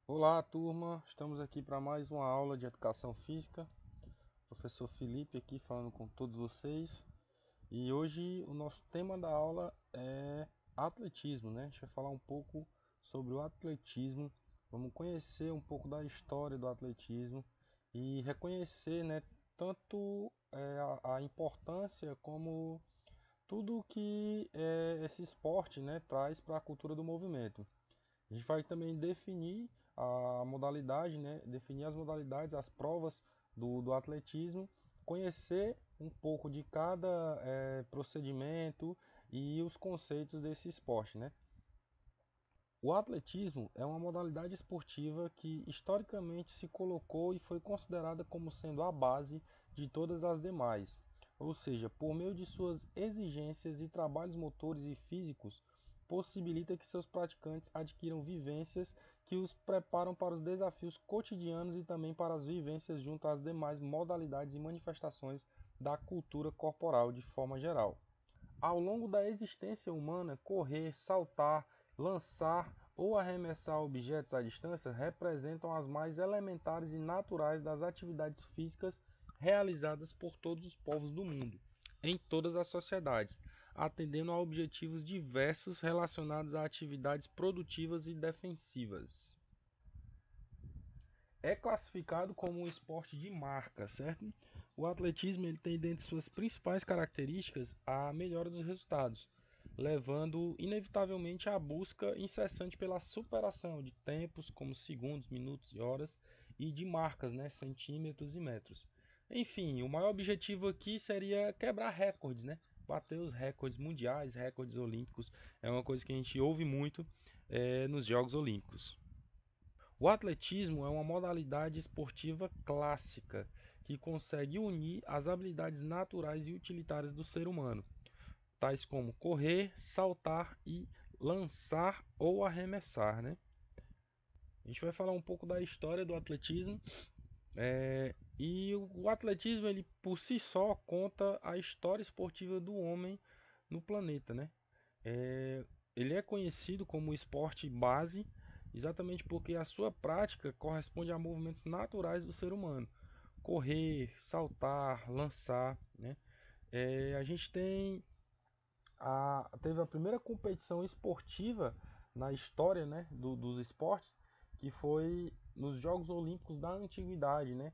Olá, turma. Estamos aqui para mais uma aula de educação física. Professor Felipe aqui falando com todos vocês. E hoje o nosso tema da aula é atletismo, né? A gente vai falar um pouco sobre o atletismo. Vamos conhecer um pouco da história do atletismo e reconhecer, né, tanto a importância como tudo que esse esporte, né, traz para a cultura do movimento. A gente vai também definir a modalidade, né? Definir as modalidades, as provas do atletismo, conhecer um pouco de cada procedimento e os conceitos desse esporte, né? O atletismo é uma modalidade esportiva que historicamente se colocou e foi considerada como sendo a base de todas as demais. Ou seja, por meio de suas exigências e trabalhos motores e físicos, possibilita que seus praticantes adquiram vivências que os preparam para os desafios cotidianos e também para as vivências junto às demais modalidades e manifestações da cultura corporal de forma geral. Ao longo da existência humana, correr, saltar, lançar ou arremessar objetos à distância representam as mais elementares e naturais das atividades físicas realizadas por todos os povos do mundo, em todas as sociedades, atendendo a objetivos diversos relacionados a atividades produtivas e defensivas. É classificado como um esporte de marca, certo? O atletismo ele tem dentre suas principais características a melhora dos resultados, levando inevitavelmente à busca incessante pela superação de tempos como segundos, minutos e horas e de marcas, né, centímetros e metros. Enfim, o maior objetivo aqui seria quebrar recordes, né? Bater os recordes mundiais, recordes olímpicos. É uma coisa que a gente ouve muito nos Jogos Olímpicos. O atletismo é uma modalidade esportiva clássica que consegue unir as habilidades naturais e utilitárias do ser humano, tais como correr, saltar e lançar ou arremessar, né? A gente vai falar um pouco da história do atletismo. E o atletismo, ele por si só conta a história esportiva do homem no planeta, né? Ele é conhecido como esporte base exatamente porque a sua prática corresponde a movimentos naturais do ser humano. Correr, saltar, lançar, né? A gente teve a primeira competição esportiva na história, né, dos esportes, que foi nos Jogos Olímpicos da Antiguidade, né?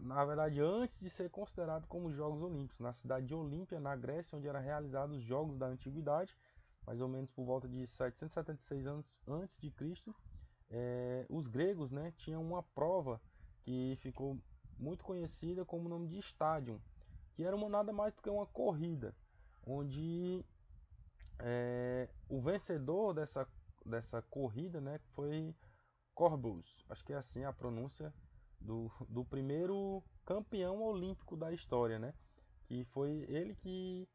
Na verdade, antes de ser considerado como Jogos Olímpicos, na cidade de Olímpia, na Grécia, onde eram realizados os Jogos da Antiguidade, mais ou menos por volta de 776 anos antes de Cristo. Os gregos, né, tinham uma prova que ficou muito conhecida como o nome de estádio, que era nada mais do que uma corrida, onde o vencedor dessa corrida, né, foi Corvus, acho que é assim a pronúncia do primeiro campeão olímpico da história, né? Que foi ele que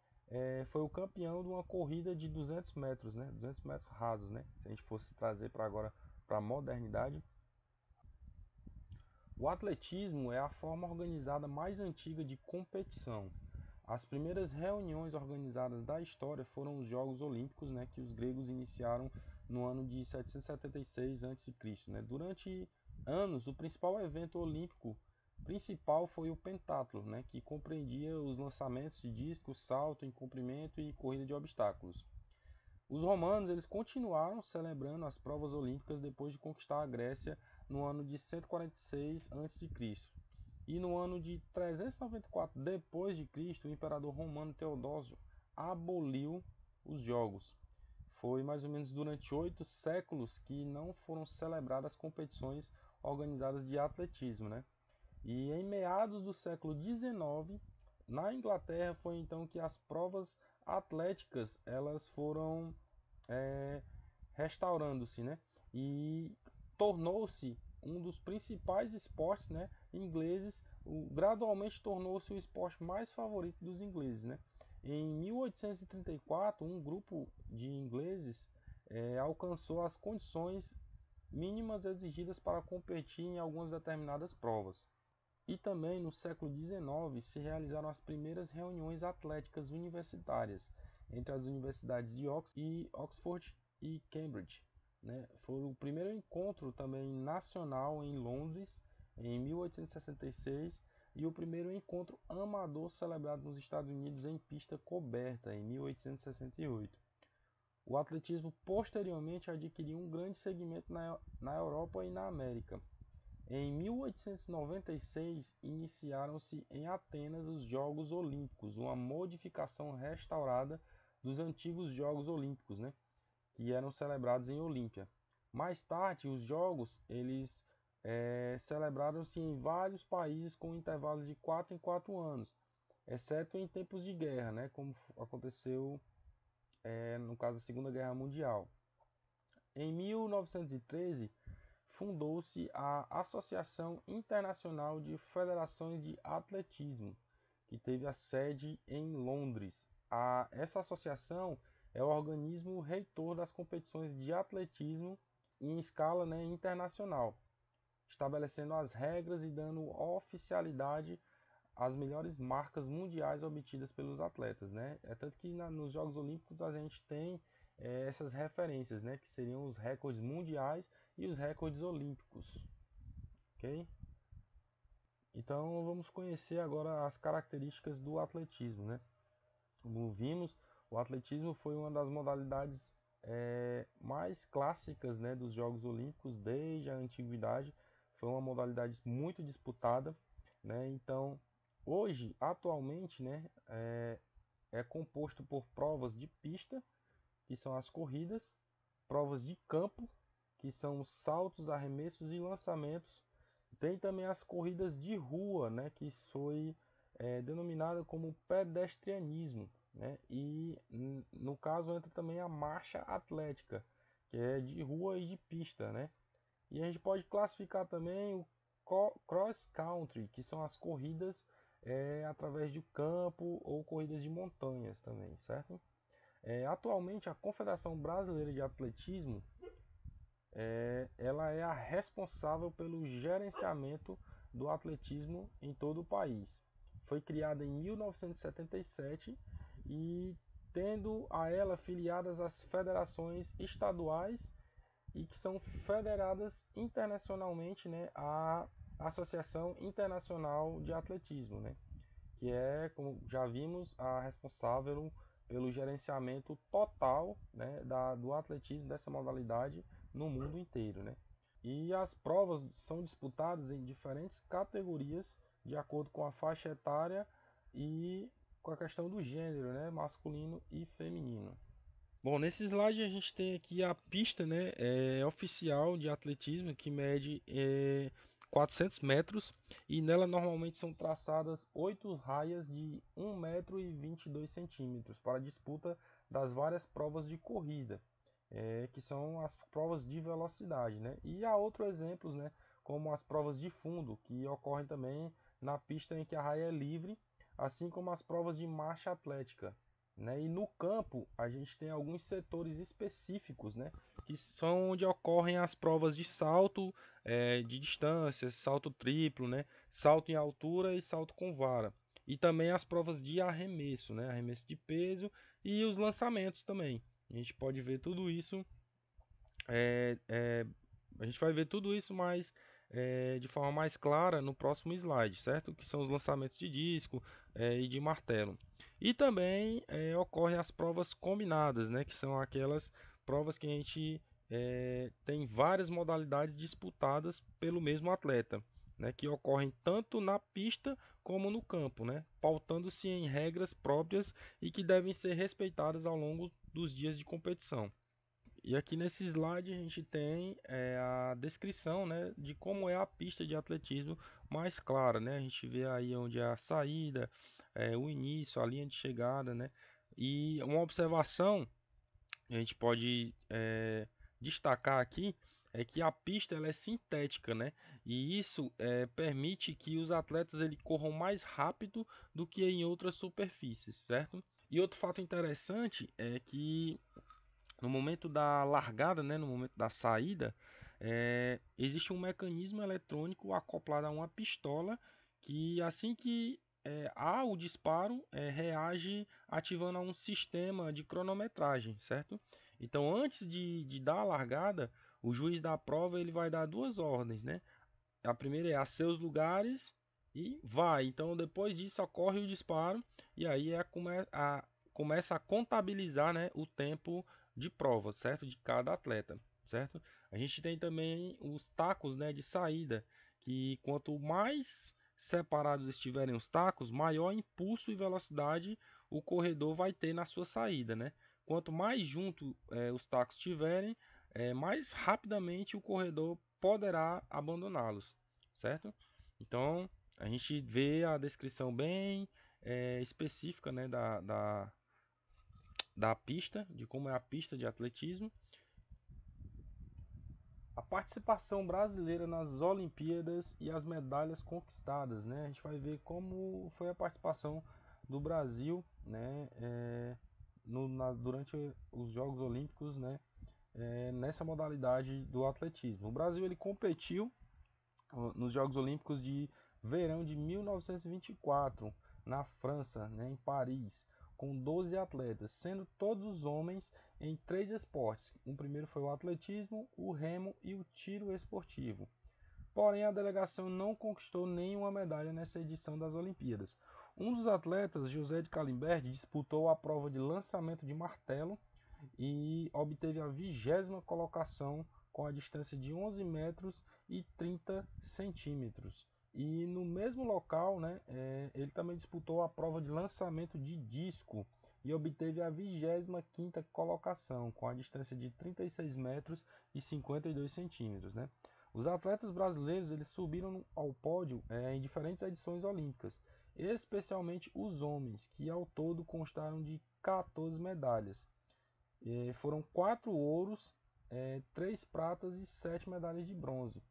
foi o campeão de uma corrida de 200 metros, né? 200 metros rasos, né? Se a gente fosse trazer para agora para a modernidade, o atletismo é a forma organizada mais antiga de competição. As primeiras reuniões organizadas da história foram os Jogos Olímpicos, né, que os gregos iniciaram no ano de 776 a.C., né? Durante anos, o principal evento olímpico principal foi o pentatlo, né, que compreendia os lançamentos de disco, salto em comprimento e corrida de obstáculos. Os romanos eles continuaram celebrando as provas olímpicas depois de conquistar a Grécia no ano de 146 a.C. E no ano de 394 depois de Cristo, o imperador romano Teodósio aboliu os jogos. Foi mais ou menos durante 8 séculos que não foram celebradas competições organizadas de atletismo, né? E em meados do século XIX, na Inglaterra foi então que as provas atléticas elas foram é, restaurando-se, né? E tornou-se um dos principais esportes, né, ingleses, gradualmente tornou-se o esporte mais favorito dos ingleses, né? Em 1834, um grupo de ingleses alcançou as condições mínimas exigidas para competir em algumas determinadas provas. E também no século XIX se realizaram as primeiras reuniões atléticas universitárias entre as universidades de Oxford e Cambridge. né? Foi o primeiro encontro também nacional em Londres, em 1866, e o primeiro encontro amador celebrado nos Estados Unidos em pista coberta, em 1868. O atletismo posteriormente adquiriu um grande segmento na Europa e na América. Em 1896, iniciaram-se em Atenas os Jogos Olímpicos, uma modificação restaurada dos antigos Jogos Olímpicos, né, que eram celebrados em Olímpia. Mais tarde, os Jogos celebraram-se em vários países com intervalos de 4 em 4 anos, exceto em tempos de guerra, né, como aconteceu no caso da Segunda Guerra Mundial. Em 1913, fundou-se a Associação Internacional de Federações de Atletismo, que teve a sede em Londres. Essa associação é o organismo reitor das competições de atletismo em escala, né, internacional, estabelecendo as regras e dando oficialidade às melhores marcas mundiais obtidas pelos atletas, né? É tanto que nos Jogos Olímpicos a gente tem essas referências, né, que seriam os recordes mundiais e os recordes olímpicos, ok? Então vamos conhecer agora as características do atletismo, né? Como vimos, o atletismo foi uma das modalidades mais clássicas, né, dos Jogos Olímpicos desde a antiguidade. Foi uma modalidade muito disputada, né? Então hoje, atualmente, né, é composto por provas de pista, que são as corridas, provas de campo, que são os saltos, arremessos e lançamentos. Tem também as corridas de rua, né, que foi denominada como pedestrianismo, né? E no caso entra também a marcha atlética, que é de rua e de pista, né? E a gente pode classificar também o cross country, que são as corridas através do campo ou corridas de montanhas também, certo? Atualmente, a Confederação Brasileira de Atletismo ela é a responsável pelo gerenciamento do atletismo em todo o país. Foi criada em 1977 e tendo a ela filiadas as federações estaduais e que são federadas internacionalmente, né, a Associação Internacional de Atletismo, né, que é, como já vimos, a responsável pelo gerenciamento total, né, do atletismo dessa modalidade no mundo inteiro, né? E as provas são disputadas em diferentes categorias de acordo com a faixa etária e com a questão do gênero, né, masculino e feminino. Bom, nesse slide a gente tem aqui a pista, né, oficial de atletismo que mede 400 metros e nela normalmente são traçadas 8 raias de 1,22 m para a disputa das várias provas de corrida, que são as provas de velocidade, né? E há outros exemplos, né, como as provas de fundo, que ocorrem também na pista em que a raia é livre, assim como as provas de marcha atlética, né? E no campo a gente tem alguns setores específicos, né, que são onde ocorrem as provas de salto de distância, salto triplo, né, salto em altura e salto com vara. E também as provas de arremesso, né, arremesso de peso e os lançamentos também. A gente pode ver tudo isso, é, é, a gente vai ver tudo isso mais de forma mais clara no próximo slide, certo? Que são os lançamentos de disco e de martelo. E também ocorrem as provas combinadas, né? Que são aquelas provas que a gente tem várias modalidades disputadas pelo mesmo atleta, né? Que ocorrem tanto na pista como no campo, né? Pautando-se em regras próprias e que devem ser respeitadas ao longo dos dias de competição. E aqui nesse slide a gente tem a descrição, né, de como é a pista de atletismo mais clara, né? A gente vê aí onde é a saída, o início, a linha de chegada, né? E uma observação que a gente pode destacar aqui é que a pista ela é sintética, né? E isso permite que os atletas ele corram mais rápido do que em outras superfícies, certo? E outro fato interessante é que no momento da largada, né, no momento da saída, existe um mecanismo eletrônico acoplado a uma pistola que assim que há o disparo, reage ativando um sistema de cronometragem, certo? Então, antes de dar a largada, o juiz da prova ele vai dar duas ordens, né? A primeira é a seus lugares e vai. Então, depois disso, ocorre o disparo e aí começa a contabilizar, né, o tempo de prova, certo? De cada atleta, certo? A gente tem também os tacos, né, de saída, que quanto mais separados estiverem os tacos, maior impulso e velocidade o corredor vai ter na sua saída, né? Quanto mais junto os tacos estiverem, mais rapidamente o corredor poderá abandoná-los, certo? Então a gente vê a descrição bem específica, né, da pista, de como é a pista de atletismo. A participação brasileira nas Olimpíadas e as medalhas conquistadas, né? A gente vai ver como foi a participação do Brasil, né, durante os Jogos Olímpicos, né, nessa modalidade do atletismo. O Brasil ele competiu nos Jogos Olímpicos de Verão de 1924, na França, né, em Paris, com 12 atletas, sendo todos os homens em três esportes. O primeiro foi o atletismo, o remo e o tiro esportivo. Porém, a delegação não conquistou nenhuma medalha nessa edição das Olimpíadas. Um dos atletas, José de Calimberti, disputou a prova de lançamento de martelo e obteve a 20ª colocação com a distância de 11 metros e 30 centímetros. E no mesmo local, né, ele também disputou a prova de lançamento de disco e obteve a 25ª colocação com a distância de 36 metros e 52 centímetros. Né? Os atletas brasileiros eles subiram ao pódio em diferentes edições olímpicas, especialmente os homens, que ao todo constaram de 14 medalhas. Foram 4 ouros, 3 pratas e 7 medalhas de bronze.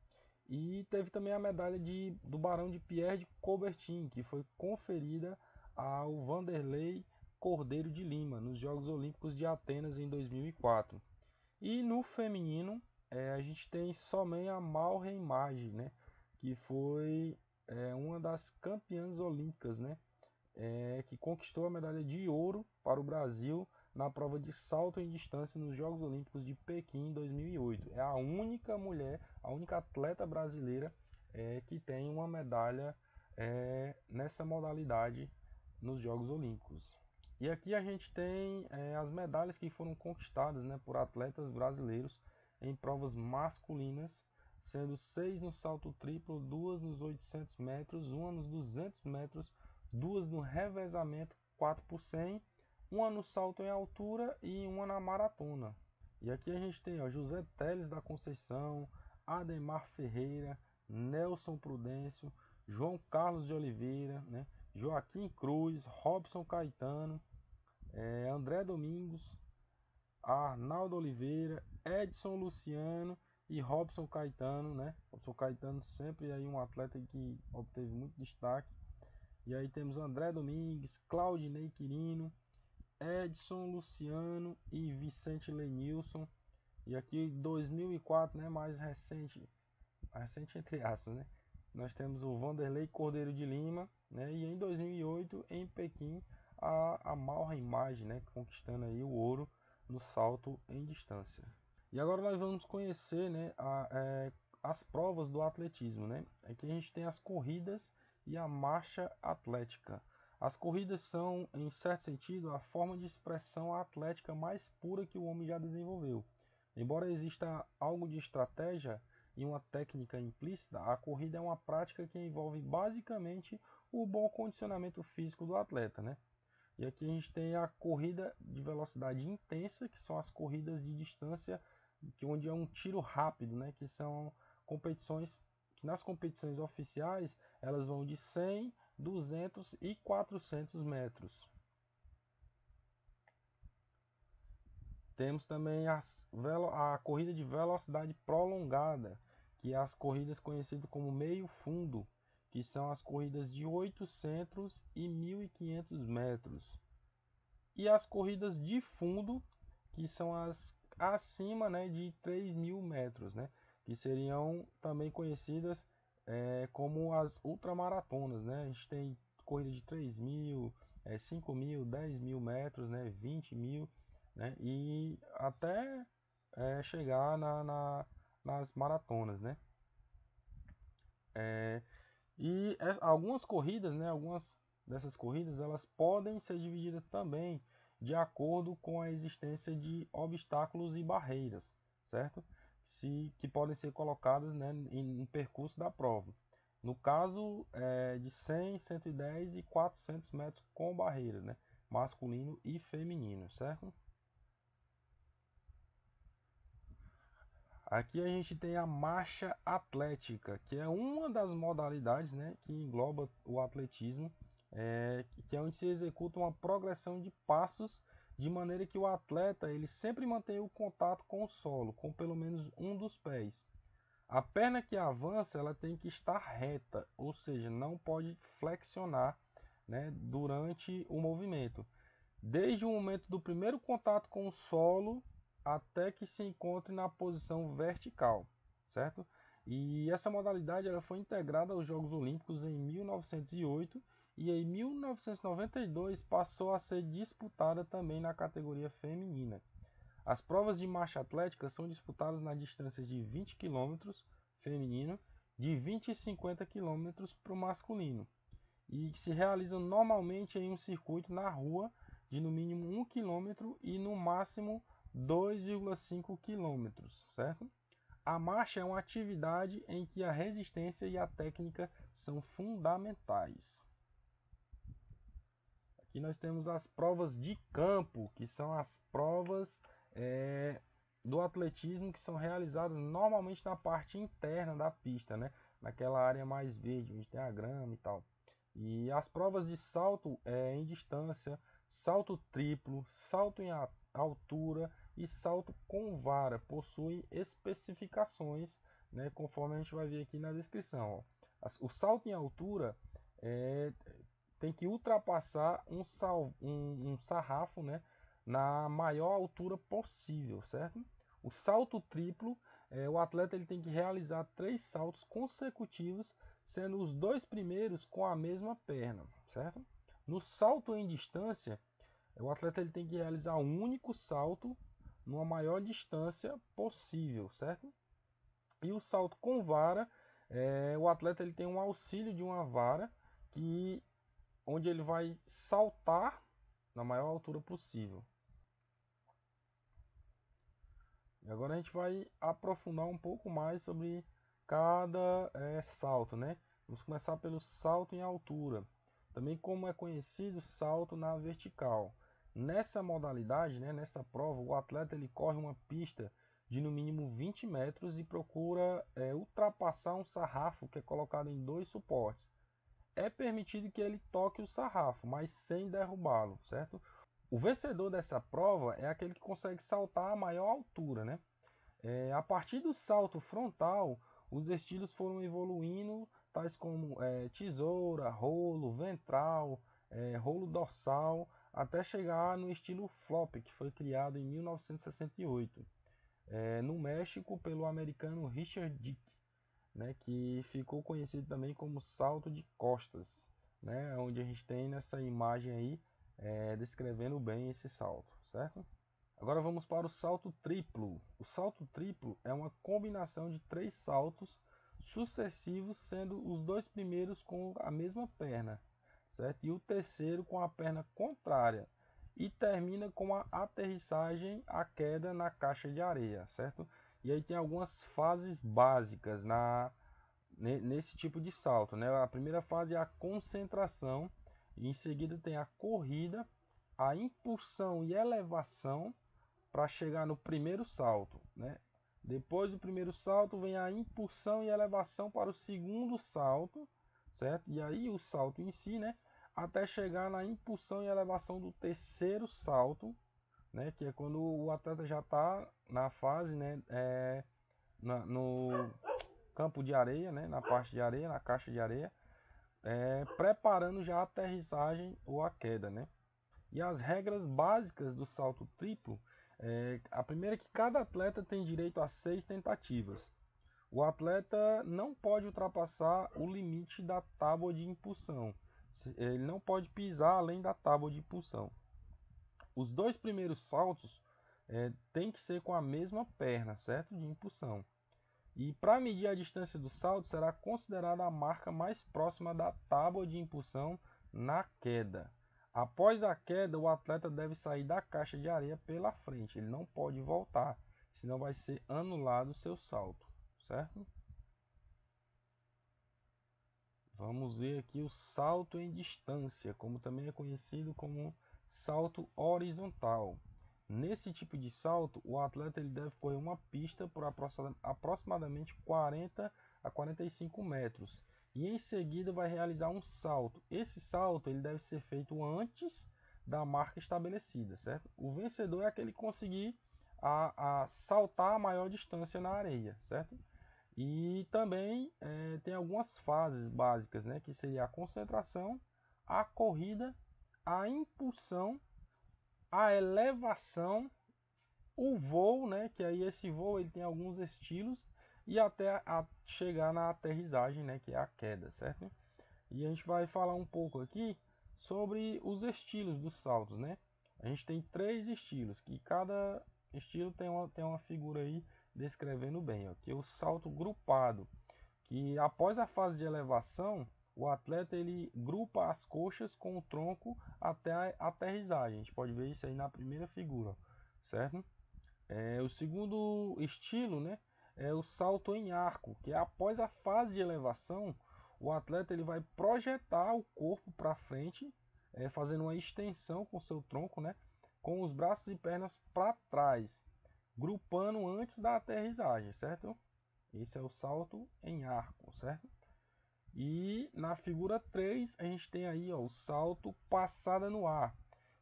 E teve também a medalha do Barão de Pierre de Coubertin, que foi conferida ao Vanderlei Cordeiro de Lima, nos Jogos Olímpicos de Atenas em 2004. E no feminino, a gente tem somente a Maureen Maggi, né, que foi uma das campeãs olímpicas, né, que conquistou a medalha de ouro para o Brasil na prova de salto em distância nos Jogos Olímpicos de Pequim em 2008. É a única mulher, a única atleta brasileira que tem uma medalha nessa modalidade nos Jogos Olímpicos. E aqui a gente tem as medalhas que foram conquistadas, né, por atletas brasileiros em provas masculinas, sendo 6 no salto triplo, 2 nos 800 metros, 1 nos 200 metros, 2 no revezamento 4 por 100, uma no salto em altura e uma na maratona. E aqui a gente tem José Teles da Conceição, Ademar Ferreira, Nelson Prudêncio, João Carlos de Oliveira, né, Joaquim Cruz, Robson Caetano, André Domingos, Arnaldo Oliveira, Edson Luciano e Robson Caetano, né? Robson Caetano sempre aí um atleta que obteve muito destaque. E aí temos André Domingues, Claudinei Quirino, Edson Luciano e Vicente Lenilson. E aqui 2004, né, mais recente entre aspas, né? Nós temos o Vanderlei Cordeiro de Lima, né? E em 2008 em Pequim a Maureen Maggi, né, conquistando aí o ouro no salto em distância. E agora nós vamos conhecer, né, as provas do atletismo, né? Aqui a gente tem as corridas e a marcha atlética. As corridas são, em certo sentido, a forma de expressão atlética mais pura que o homem já desenvolveu. Embora exista algo de estratégia e uma técnica implícita, a corrida é uma prática que envolve basicamente o bom condicionamento físico do atleta, né? E aqui a gente tem a corrida de velocidade intensa, que são as corridas de distância, onde é um tiro rápido, né? Que são competições que nas competições oficiais elas vão de 100, 200 e 400 metros. Temos também a corrida de velocidade prolongada, que é as corridas conhecidas como meio fundo, que são as corridas de 800 e 1.500 metros. E as corridas de fundo, que são as acima, né, de 3.000 metros, né, que seriam também conhecidas como as ultramaratonas, né? A gente tem corrida de 3.000, 5.000, 10.000 metros, né, 20.000. né? E até chegar nas maratonas, né? Algumas corridas, né? Algumas dessas corridas, elas podem ser divididas também de acordo com a existência de obstáculos e barreiras, certo? Que podem ser colocadas, né, no percurso da prova. No caso, de 100, 110 e 400 metros com barreiras, né? Masculino e feminino, certo? Aqui a gente tem a marcha atlética, que é uma das modalidades, né, que engloba o atletismo, que é onde se executa uma progressão de passos de maneira que o atleta ele sempre mantém o contato com o solo, com pelo menos um dos pés. A perna que avança ela tem que estar reta, ou seja, não pode flexionar, né, durante o movimento. Desde o momento do primeiro contato com o solo até que se encontre na posição vertical, certo? E essa modalidade ela foi integrada aos Jogos Olímpicos em 1908 e em 1992 passou a ser disputada também na categoria feminina. As provas de marcha atlética são disputadas na distância de 20 quilômetros feminino, de 20 e 50 quilômetros para o masculino, e se realizam normalmente em um circuito na rua de no mínimo 1 km e no máximo 2,5 km, certo? A marcha é uma atividade em que a resistência e a técnica são fundamentais. Aqui nós temos as provas de campo, que são as provas do atletismo que são realizadas normalmente na parte interna da pista, né? Naquela área mais verde, onde tem a grama e tal. E as provas de salto em distância, salto triplo, salto em altura e salto com vara possuem especificações, né, conforme a gente vai ver aqui na descrição. Ó. O salto em altura tem que ultrapassar um sarrafo, né, na maior altura possível, certo? O salto triplo, o atleta ele tem que realizar 3 saltos consecutivos, sendo os 2 primeiros com a mesma perna, certo? No salto em distância, o atleta ele tem que realizar um único salto numa maior distância possível, certo? E o salto com vara, o atleta ele tem um auxílio de uma vara que onde ele vai saltar na maior altura possível. E agora a gente vai aprofundar um pouco mais sobre cada salto, né? Vamos começar pelo salto em altura, também como é conhecido salto na vertical. Nessa modalidade, né, nessa prova, o atleta ele corre uma pista de no mínimo 20 metros e procura ultrapassar um sarrafo que é colocado em 2 suportes. É permitido que ele toque o sarrafo, mas sem derrubá-lo, certo? O vencedor dessa prova é aquele que consegue saltar a maior altura, né? A partir do salto frontal, os estilos foram evoluindo, tais como tesoura, rolo, ventral, rolo dorsal, até chegar no estilo flop, que foi criado em 1968, no México pelo americano Richard Dick, né, que ficou conhecido também como salto de costas, né, onde a gente tem nessa imagem aí descrevendo bem esse salto, certo? Agora vamos para o salto triplo. O salto triplo é uma combinação de 3 saltos sucessivos, sendo os 2 primeiros com a mesma perna, certo? E o terceiro com a perna contrária. E termina com a aterrissagem, a queda na caixa de areia, certo? E aí tem algumas fases básicas nesse tipo de salto, né? A primeira fase é a concentração, e em seguida tem a corrida, a impulsão e elevação para chegar no primeiro salto, né? Depois do primeiro salto vem a impulsão e elevação para o segundo salto, certo? E aí o salto em si, né? Até chegar na impulsão e elevação do terceiro salto, né? Que é quando o atleta já está na fase, né? No campo de areia, né? Na parte de areia, na caixa de areia, preparando já a aterrissagem ou a queda, né? E as regras básicas do salto triplo, a primeira é que cada atleta tem direito a 6 tentativas. O atleta não pode ultrapassar o limite da tábua de impulsão. Ele não pode pisar além da tábua de impulsão. Os 2 primeiros saltos tem que ser com a mesma perna, certo? De impulsão. E para medir a distância do salto, será considerada a marca mais próxima da tábua de impulsão na queda. Após a queda, o atleta deve sair da caixa de areia pela frente. Ele não pode voltar, senão vai ser anulado o seu salto, certo? Vamos ver aqui o salto em distância, como também é conhecido como salto horizontal. Nesse tipo de salto, o atleta ele deve correr uma pista por aproximadamente 40 a 45 metros e em seguida vai realizar um salto. Esse salto ele deve ser feito antes da marca estabelecida, certo? O vencedor é aquele que conseguir saltar a maior distância na areia, certo? E também tem algumas fases básicas, né, que seria a concentração, a corrida, a impulsão, a elevação, o voo, né, que aí esse voo ele tem alguns estilos, e até chegar na aterrissagem, né, que é a queda, certo? E a gente vai falar um pouco aqui sobre os estilos dos saltos, né? A gente tem 3 estilos, que cada estilo tem uma figura aí descrevendo bem, ó, que é o salto grupado, que após a fase de elevação, o atleta ele grupa as coxas com o tronco até a aterrissagem. A gente pode ver isso aí na primeira figura, certo? O segundo estilo, né, é o salto em arco, que é após a fase de elevação, o atleta ele vai projetar o corpo para frente, fazendo uma extensão com seu tronco, né, com os braços e pernas para trás, grupando antes da aterrissagem, certo? Esse é o salto em arco, certo? E na figura 3 a gente tem aí, ó, o salto passada no ar,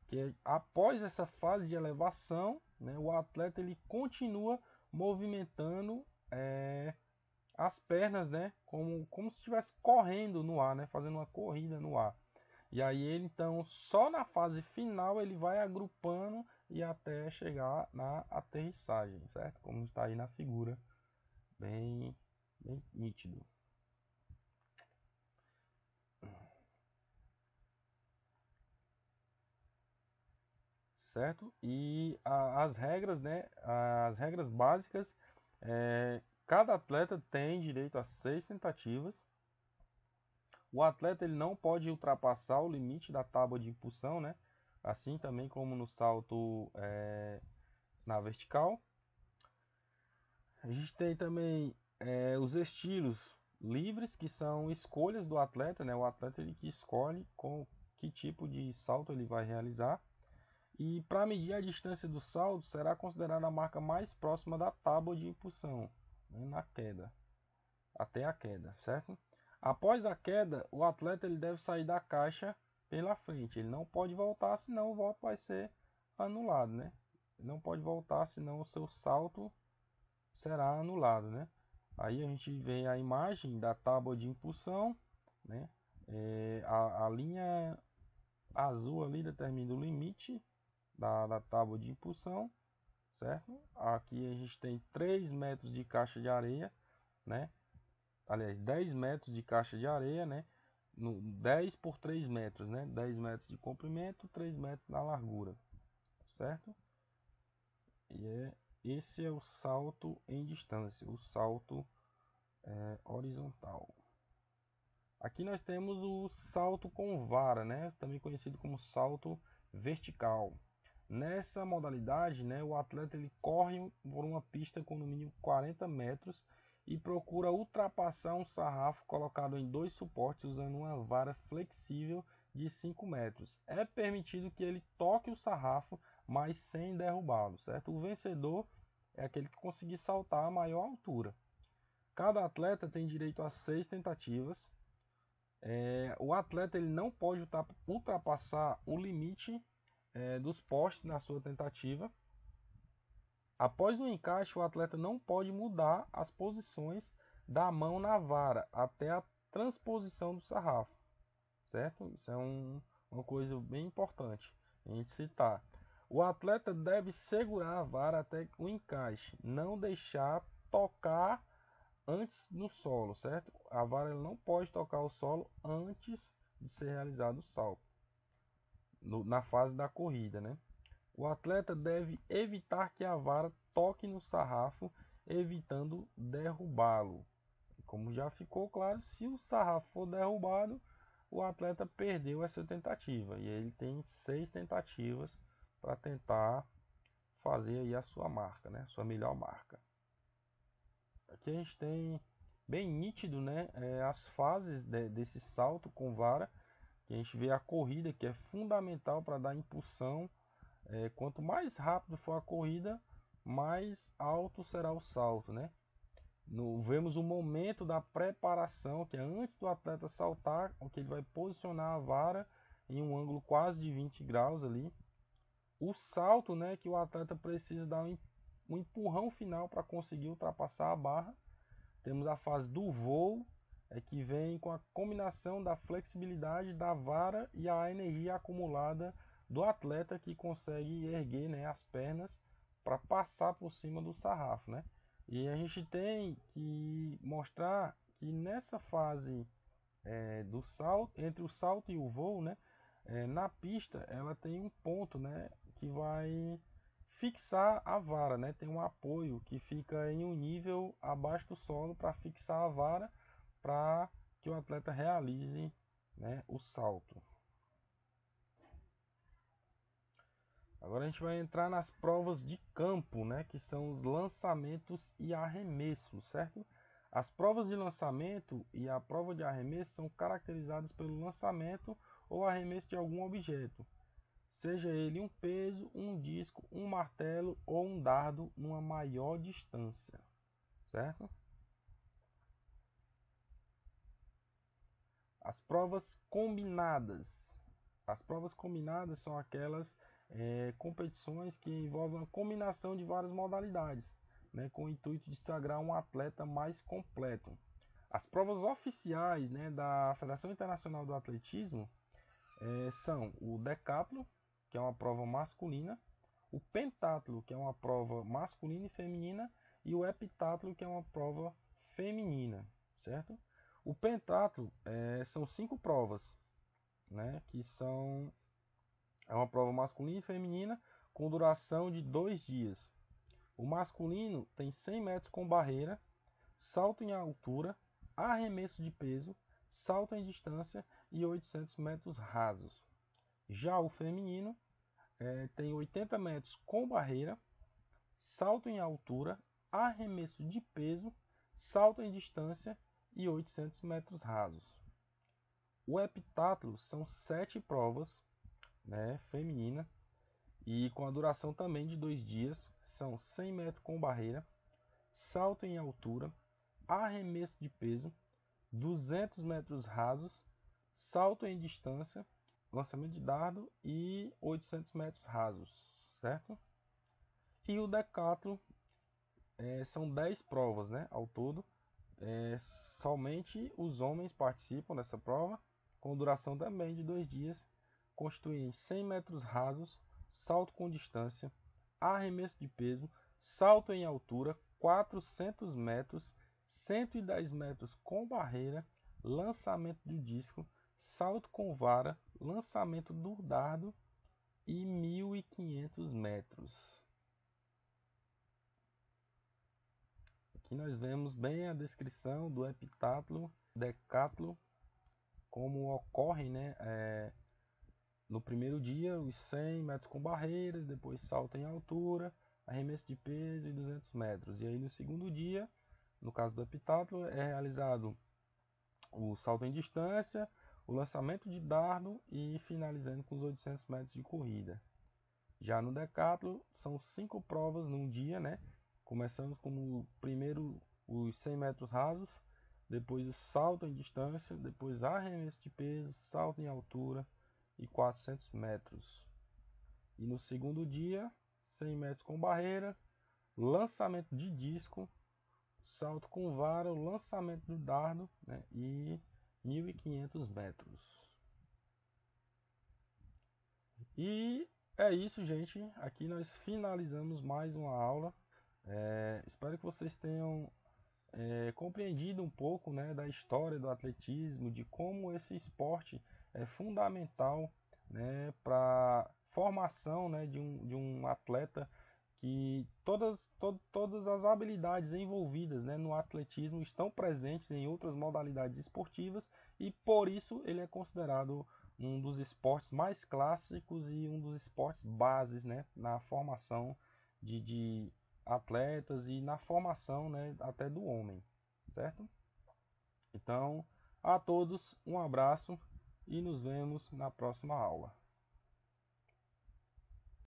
que é, após essa fase de elevação, né, o atleta ele continua movimentando as pernas, né, como se estivesse correndo no ar, né, fazendo uma corrida no ar. E aí ele então só na fase final ele vai agrupando e até chegar na aterrissagem, certo? Como está aí na figura, bem nítido. Certo? E as regras, né? As regras básicas, cada atleta tem direito a 6 tentativas. O atleta ele não pode ultrapassar o limite da tábua de impulsão, né? Assim também como no salto na vertical. A gente tem também os estilos livres, que são escolhas do atleta, né? O atleta ele que escolhe com que tipo de salto ele vai realizar. E para medir a distância do salto, será considerada a marca mais próxima da tábua de impulsão, né, na queda, até a queda, certo? Após a queda, o atleta ele deve sair da caixa pela frente. Ele não pode voltar, senão o voto vai ser anulado, né? Ele não pode voltar, senão o seu salto será anulado, né? Aí a gente vê a imagem da tábua de impulsão, né? A linha azul ali determina o limite da tábua de impulsão, certo? Aqui a gente tem 3 metros de caixa de areia, né? Aliás, 10 metros de caixa de areia, né? 10 por 3 metros, né? 10 metros de comprimento, 3 metros na largura, certo? E esse é o salto em distância, o salto horizontal. Aqui nós temos o salto com vara, né? Também conhecido como salto vertical. Nessa modalidade, né, o atleta ele corre por uma pista com no mínimo 40 metros e procura ultrapassar um sarrafo colocado em 2 suportes usando uma vara flexível de 5 metros. É permitido que ele toque o sarrafo, mas sem derrubá-lo, certo? O vencedor é aquele que conseguir saltar a maior altura. Cada atleta tem direito a 6 tentativas. O atleta ele não pode ultrapassar o limite dos postes na sua tentativa. Após o encaixe, o atleta não pode mudar as posições da mão na vara até a transposição do sarrafo, certo? Isso é uma coisa bem importante a gente citar. O atleta deve segurar a vara até o encaixe, não deixar tocar antes no solo, certo? A vara não pode tocar o solo antes de ser realizado o salto, na fase da corrida, né? O atleta deve evitar que a vara toque no sarrafo, evitando derrubá-lo. Como já ficou claro, se o sarrafo for derrubado, o atleta perdeu essa tentativa. E ele tem 6 tentativas para tentar fazer aí a sua marca, né? A sua melhor marca. Aqui a gente tem bem nítido, né, as fases desse salto com vara, que a gente vê a corrida, que é fundamental para dar impulsão. Quanto mais rápido for a corrida, mais alto será o salto, né? Vemos o momento da preparação, que é antes do atleta saltar, onde ele vai posicionar a vara em um ângulo quase de 20 graus ali. O salto, né, que o atleta precisa dar um empurrão final para conseguir ultrapassar a barra. Temos a fase do voo, que vem com a combinação da flexibilidade da vara e a energia acumulada do atleta, que consegue erguer, né, as pernas para passar por cima do sarrafo, né? E a gente tem que mostrar que nessa fase do salto, entre o salto e o voo, né, na pista ela tem um ponto, né, que vai fixar a vara, né? Tem um apoio que fica em um nível abaixo do solo para fixar a vara, para que o atleta realize, né, o salto. Agora a gente vai entrar nas provas de campo, né, que são os lançamentos e arremessos, certo? As provas de lançamento e a prova de arremesso são caracterizadas pelo lançamento ou arremesso de algum objeto, seja ele um peso, um disco, um martelo ou um dardo numa maior distância, certo? As provas combinadas. As provas combinadas são aquelas competições que envolvem a combinação de várias modalidades, né, com o intuito de sagrar um atleta mais completo. As provas oficiais, né, da Federação Internacional do Atletismo são o decathlon, que é uma prova masculina, o pentatlo, que é uma prova masculina e feminina, e o heptatlo, que é uma prova feminina, certo? O pentatlo são 5 provas, né, que são uma prova masculina e feminina com duração de 2 dias. O masculino tem 100 metros com barreira, salto em altura, arremesso de peso, salto em distância e 800 metros rasos. Já o feminino tem 80 metros com barreira, salto em altura, arremesso de peso, salto em distância e 800 metros rasos. O heptatlo são 7 provas, né, feminina, e com a duração também de 2 dias. São 100 metros com barreira, salto em altura, arremesso de peso, 200 metros rasos, salto em distância, lançamento de dardo e 800 metros rasos, certo? E o decathlon são 10 provas, né, ao todo. Somente os homens participam dessa prova, com duração também de 2 dias, constituem 100 metros rasos, salto com distância, arremesso de peso, salto em altura, 400 metros, 110 metros com barreira, lançamento de disco, salto com vara, lançamento do dardo e 1.500 metros. Aqui nós vemos bem a descrição do heptatlo, decathlon, como ocorre, né, no primeiro dia os 100 metros com barreiras, depois salto em altura, arremesso de peso e 200 metros. E aí no segundo dia, no caso do heptatlo, é realizado o salto em distância, o lançamento de dardo e finalizando com os 800 metros de corrida. Já no decathlon são 5 provas num dia, né? Começamos como primeiro os 100 metros rasos, depois o salto em distância, depois arremesso de peso, salto em altura e 400 metros. E no segundo dia, 100 metros com barreira, lançamento de disco, salto com vara, o lançamento do dardo, né, e 1.500 metros. E é isso, gente. Aqui nós finalizamos mais uma aula. Espero que vocês tenham compreendido um pouco, né, da história do atletismo, de como esse esporte é fundamental, né, para formação, né, de um atleta, que todas as habilidades envolvidas, né, no atletismo estão presentes em outras modalidades esportivas, e por isso ele é considerado um dos esportes mais clássicos e um dos esportes bases, né, na formação de atletas e na formação, né, até do homem, certo? Então, a todos um abraço e nos vemos na próxima aula.